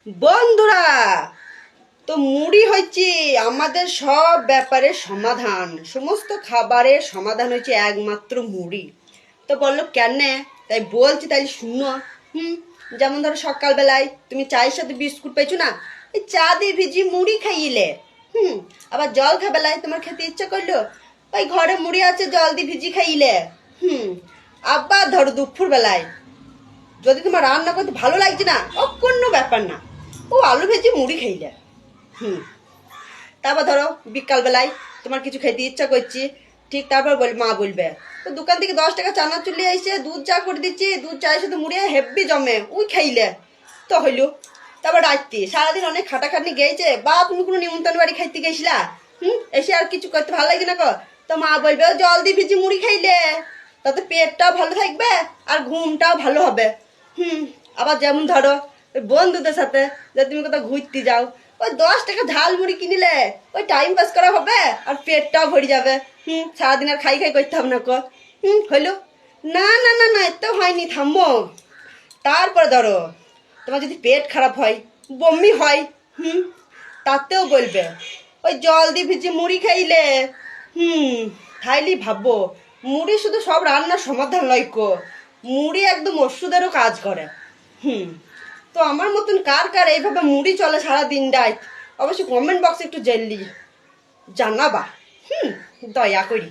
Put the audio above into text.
বন্ধুরা, তো মুড়ি হচ্ছে আমাদের সব ব্যাপারের সমাধান। সমস্ত খাবারের সমাধান হচ্ছে একমাত্র মুড়ি। তো বললো কেন? তাই বলছি, তাই শুনো। যেমন ধরো সকালবেলায় তুমি চায়ের সাথে বিস্কুট পেয়েছো না, এই চা দিয়ে ভিজি মুড়ি খাইলে। আবার জল খাবেলায় তোমার খেতে ইচ্ছা করলো, ওই ঘরে মুড়ি আছে জল দিয়ে ভিজি খাইলে। আবার ধরো দুপুর বেলায় যদি তোমার রান্না করতে ভালো লাগছে না, ও কোনো ব্যাপার না, ও আলু ভেজে মুড়ি খাইলে। হুম তারপর ধরো বিকালবেলায় তোমার কিছু খেতে ইচ্ছা করছি, ঠিক তারপর মা বলবে তো দোকান থেকে 10 টাকা চানা চলে এসে দুধ চা করে দিচ্ছি, দুধ চায়ের সাথে মুড়ি হেব্বি জমে, ওই খাইলে। তো হইলো। তারপর রাত্রি সারাদিন অনেক খাটাখাটনি গেছে, বা তুমি কোনো নিমন্ত্রণ বাড়ি খাইতে গেছিলা, এসে আর কিছু করতে ভালো লাগছে না, তো মা বলবে জল দিয়ে ভিজি মুড়ি খাইলে, তাতে পেটটাও ভালো থাকবে আর ঘুমটাও ভালো হবে। আবার যেমন ধরো ওই বন্ধুদের সাথে যদি তুমি কোথাও ঘুরতে যাও, ওই 10 টাকা ঝাল মুড়ি কিনিলে ওই টাইম পাস করা হবে আর পেটটাও ভরে যাবে। সারাদিন আর খাই খাই করতে হবে না। হইলো। না না না না, এত হয়নি, থামো। তারপরে ধরো তোমার যদি পেট খারাপ হয়, বমি হয়, তাতেও বলবে ওই জল দিয়ে ভিজে মুড়ি খাইলে। খাইলি ভাববো মুড়ি শুধু সব রান্নার সমাধান নয় কো, মুড়ি একদম ওষুধেরও কাজ করে। তো আমার মতন কার কার এইভাবে মুড়ি চলে সারা দিন রাত, অবশ্যই কমেন্ট বক্সে একটু জানাবা। দয়া করি।